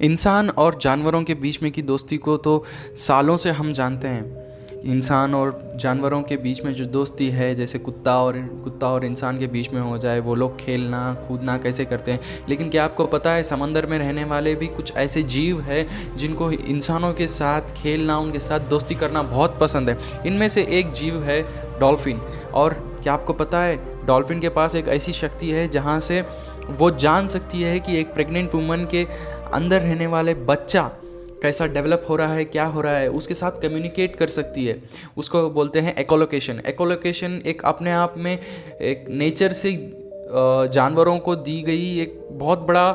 इंसान और जानवरों के बीच में की दोस्ती को तो सालों से हम जानते हैं। इंसान और जानवरों के बीच में जो दोस्ती है, जैसे कुत्ता और इंसान के बीच में हो जाए, वो लोग खेलना कूदना कैसे करते हैं। लेकिन क्या आपको पता है, समंदर में रहने वाले भी कुछ ऐसे जीव हैं जिनको इंसानों के साथ खेलना, उनके साथ दोस्ती करना बहुत पसंद है। इनमें से एक जीव है डॉल्फिन। और क्या आपको पता है, डॉल्फिन के पास एक ऐसी शक्ति है जहाँ से वो जान सकती है कि एक प्रेग्नेंट वुमन के अंदर रहने वाले बच्चा कैसा डेवलप हो रहा है, क्या हो रहा है, उसके साथ कम्युनिकेट कर सकती है। उसको बोलते हैं एकोलोकेशन। एकोलोकेशन एक अपने आप में एक नेचर से जानवरों को दी गई एक बहुत बड़ा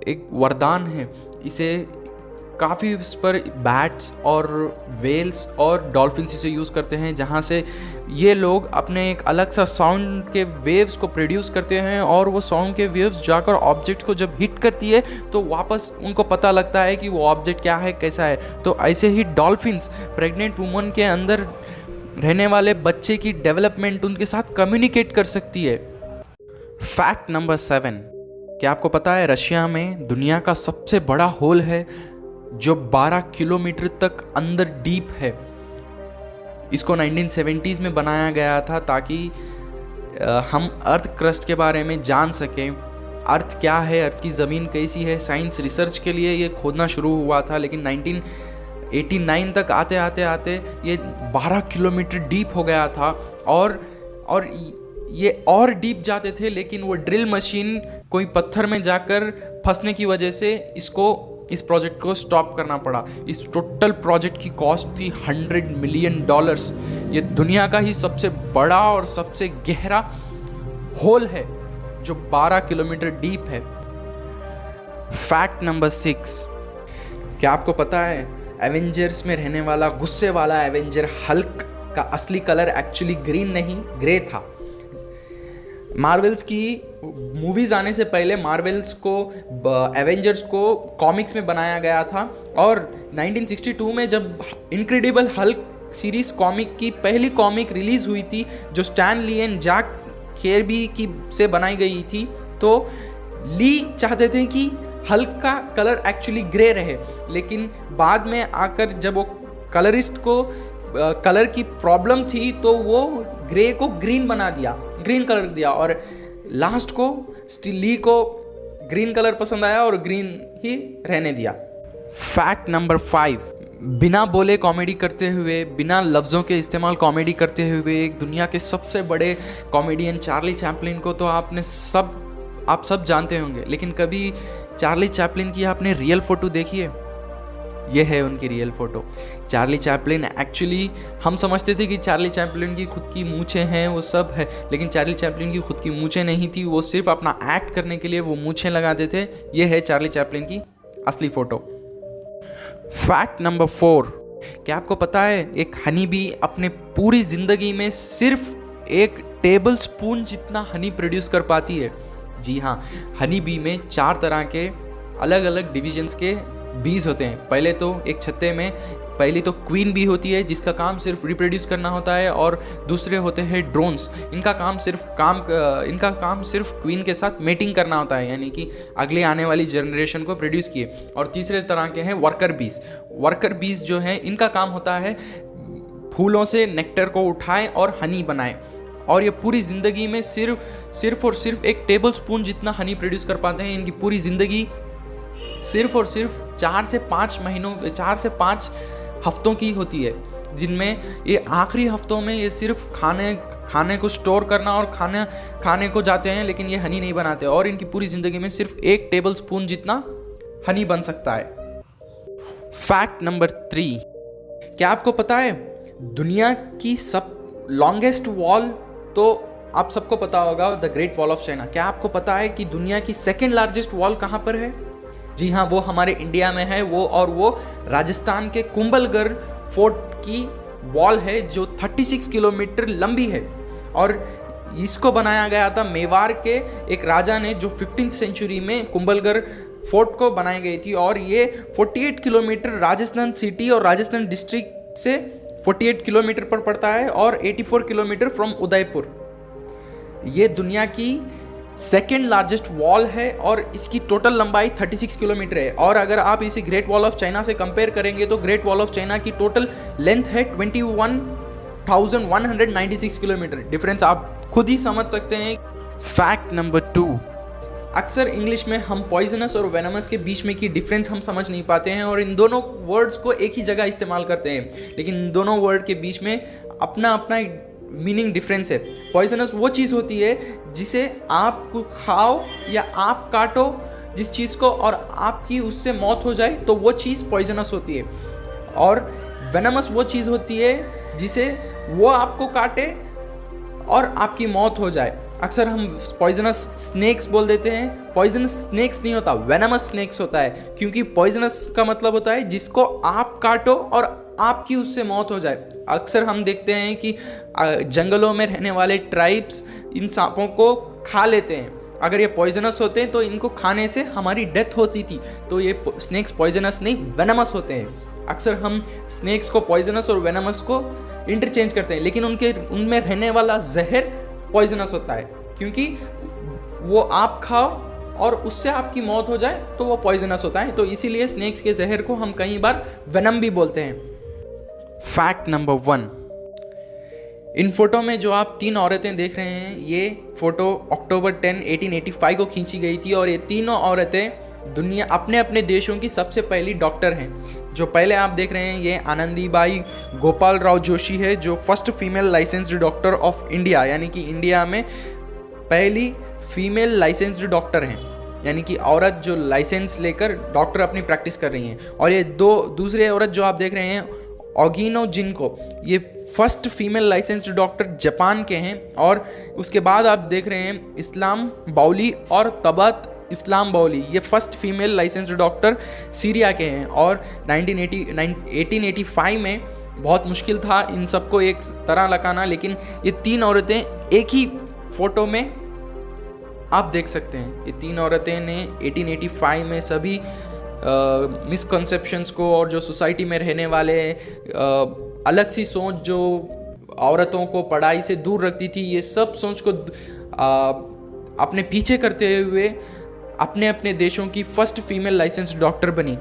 एक वरदान है। इसे काफ़ी इस पर बैट्स और वेल्स और डॉल्फिन्स इसे यूज़ करते हैं, जहाँ से ये लोग अपने एक अलग सा साउंड के वेव्स को प्रोड्यूस करते हैं, और वो साउंड के वेव्स जाकर ऑब्जेक्ट को जब हिट करती है तो वापस उनको पता लगता है कि वो ऑब्जेक्ट क्या है, कैसा है। तो ऐसे ही डॉल्फिन्स प्रेग्नेंट वुमन के अंदर रहने वाले बच्चे की डेवलपमेंट उनके साथ कम्युनिकेट कर सकती है। फैक्ट नंबर 7, क्या आपको पता है रशिया में दुनिया का सबसे बड़ा होल है जो 12 किलोमीटर तक अंदर डीप है। इसको 1970s में बनाया गया था ताकि हम अर्थ क्रस्ट के बारे में जान सकें। अर्थ क्या है, अर्थ की ज़मीन कैसी है, साइंस रिसर्च के लिए ये खोदना शुरू हुआ था। लेकिन 1989 तक आते आते ये 12 किलोमीटर डीप हो गया था। और ये और डीप जाते थे, लेकिन वो ड्रिल मशीन कोई पत्थर में जाकर फंसने की वजह से इस प्रोजेक्ट को स्टॉप करना पड़ा। इस टोटल प्रोजेक्ट की कॉस्ट थी $100 मिलियन। ये दुनिया का ही सबसे बड़ा और सबसे गहरा होल है जो 12 किलोमीटर डीप है। फैक्ट नंबर 6, क्या आपको पता है एवेंजर्स में रहने वाला गुस्से वाला एवेंजर हल्क का असली कलर एक्चुअली ग्रीन नहीं, ग्रे था। मार्वल्स की मूवीज़ आने से पहले मार्वल्स को एवेंजर्स को कॉमिक्स में बनाया गया था, और 1962 में जब इनक्रेडिबल हल्क सीरीज कॉमिक की पहली कॉमिक रिलीज़ हुई थी, जो stand Lee and Jack Kirby की से बनाई गई थी, तो ली चाहते थे कि हल्क का कलर एक्चुअली ग्रे रहे। लेकिन बाद में आकर जब वो कलरिस्ट को कलर की प्रॉब्लम थी तो वो ग्रे को ग्रीन कलर दिया, और लास्ट को ली को ग्रीन कलर पसंद आया और ग्रीन ही रहने दिया। फैक्ट नंबर 5, बिना बोले कॉमेडी करते हुए, बिना लफ्ज़ों के इस्तेमाल कॉमेडी करते हुए एक दुनिया के सबसे बड़े कॉमेडियन चार्ली चैपलिन को तो आप सब जानते होंगे। लेकिन कभी चार्ली चैपलिन की आपने रियल फ़ोटो देखी है? ये है उनकी real photo. Charlie Chaplin actually, हम समझते थे कि चार्ली चैपलिन की खुद की मूछें हैं, वो सब है, लेकिन चार्ली चैपलिन की खुद की मूछें नहीं थी। वो सिर्फ अपना एक्ट करने के लिए वो मूछें लगाते थे। ये है चार्ली चैपलिन की असली फ़ोटो। फैक्ट नंबर 4, क्या आपको पता है एक हनी बी अपने पूरी ज़िंदगी में सिर्फ 1 टेबल स्पून जितना हनी प्रोड्यूस कर पाती है? जी हाँ, हनी बी में 4 तरह के अलग अलग डिविजन्स के बीज होते हैं। पहले तो एक छत्ते में पहली तो क्वीन बी होती है जिसका काम सिर्फ रिप्रोड्यूस करना होता है, और दूसरे होते हैं ड्रोन्स। इनका काम सिर्फ क्वीन के साथ मेटिंग करना होता है, यानी कि अगले आने वाली जनरेशन को प्रोड्यूस किए। और तीसरे तरह के हैं वर्कर बीज जो हैं, इनका काम होता है फूलों से नेक्टर को उठाएं और हनी बनाएं। और ये पूरी ज़िंदगी में सिर्फ 1 टेबल स्पून जितना हनी प्रोड्यूस कर पाते हैं। इनकी पूरी ज़िंदगी सिर्फ 4 से 5 हफ्तों की होती है, जिनमें ये आखिरी हफ्तों में ये सिर्फ खाने को स्टोर करना और खाने को जाते हैं, लेकिन ये हनी नहीं बनाते। और इनकी पूरी ज़िंदगी में सिर्फ 1 टेबल स्पून जितना हनी बन सकता है। फैक्ट नंबर 3, क्या आपको पता है दुनिया की सब लॉन्गेस्ट वॉल, तो आप सबको पता होगा the great wall of China. क्या आपको पता है कि दुनिया की 2nd लार्जेस्ट वॉल कहाँ पर है? जी हाँ, वो हमारे इंडिया में है। वो राजस्थान के कुंभलगढ़ फोर्ट की वॉल है, जो 36 किलोमीटर लंबी है। और इसको बनाया गया था मेवाड़ के एक राजा ने, जो 15th सेंचुरी में कुंभलगढ़ फोर्ट को बनाई गई थी। और ये 48 किलोमीटर राजस्थान सिटी और राजस्थान डिस्ट्रिक्ट से 48 किलोमीटर पर पड़ता है, और 84 किलोमीटर फ्रॉम उदयपुर। ये दुनिया की सेकेंड लार्जेस्ट वॉल है और इसकी टोटल लंबाई 36 किलोमीटर है। और अगर आप इसे ग्रेट वॉल ऑफ चाइना से कंपेयर करेंगे तो ग्रेट वॉल ऑफ चाइना की टोटल लेंथ है 21,196 किलोमीटर। डिफरेंस आप खुद ही समझ सकते हैं। फैक्ट नंबर 2, अक्सर इंग्लिश में हम पॉइजनस और वेनमस के बीच में की डिफरेंस हम समझ नहीं पाते हैं और इन दोनों वर्ड्स को एक ही जगह इस्तेमाल करते हैं, लेकिन इन दोनों वर्ड के बीच में अपना अपना मीनिंग डिफरेंस है। पॉइजनस वो चीज़ होती है जिसे आप खाओ या आप काटो जिस चीज़ को और आपकी उससे मौत हो जाए तो वो चीज़ पॉइजनस होती है। और वेनमस वो चीज़ होती है जिसे वो आपको काटे और आपकी मौत हो जाए। अक्सर हम पॉइजनस स्नेक्स बोल देते हैं, पॉइजनस स्नेक्स नहीं होता, वेनमस स्नेक्स होता है, क्योंकि पॉइजनस का मतलब होता है जिसको आप काटो और आपकी उससे मौत हो जाए। अक्सर हम देखते हैं कि जंगलों में रहने वाले ट्राइब्स इन सांपों को खा लेते हैं। अगर ये पॉइजनस होते हैं तो इनको खाने से हमारी डेथ होती थी, तो ये स्नेक्स पॉइजनस नहीं वेनमस होते हैं। अक्सर हम स्नेक्स को पॉइजनस और वेनमस को इंटरचेंज करते हैं, लेकिन उनमें रहने वाला जहर पॉइजनस होता है, क्योंकि वो आप खाओ और उससे आपकी मौत हो जाए तो वो पॉइजनस होता है। तो इसीलिए स्नेक्स के जहर को हम कई बार वेनम भी बोलते हैं। फैक्ट नंबर 1, इन फोटो में जो आप 3 औरतें देख रहे हैं, ये फोटो अक्टूबर 10, 1885 को खींची गई थी और ये तीनों औरतें दुनिया अपने अपने देशों की सबसे पहली डॉक्टर हैं। जो पहले आप देख रहे हैं ये आनंदीबाई गोपाल राव जोशी है, जो first female licensed doctor of India, यानी कि इंडिया में पहली फीमेल लाइसेंस्ड डॉक्टर हैं, यानी कि औरत जो लाइसेंस लेकर डॉक्टर अपनी प्रैक्टिस कर रही हैं। और ये दूसरे औरत जो आप देख रहे हैं ओगिनो जिनको, ये first female licensed doctor Japan के हैं। और उसके बाद आप देख रहे हैं इस्लाम बाउली और तबत इस्लाम बाउली, ये first female licensed doctor Syria के हैं। और 1885 में बहुत मुश्किल था इन सबको एक तरह लगाना, लेकिन ये 3 औरतें एक ही फोटो में आप देख सकते हैं। ये 3 औरतें ने 1885 में सभी मिसकंसेप्शंस को और जो सोसाइटी में रहने वाले अलग सी सोच जो औरतों को पढ़ाई से दूर रखती थी, ये सब सोच को अपने पीछे करते हुए अपने अपने देशों की फर्स्ट फीमेल लाइसेंस्ड डॉक्टर बनी।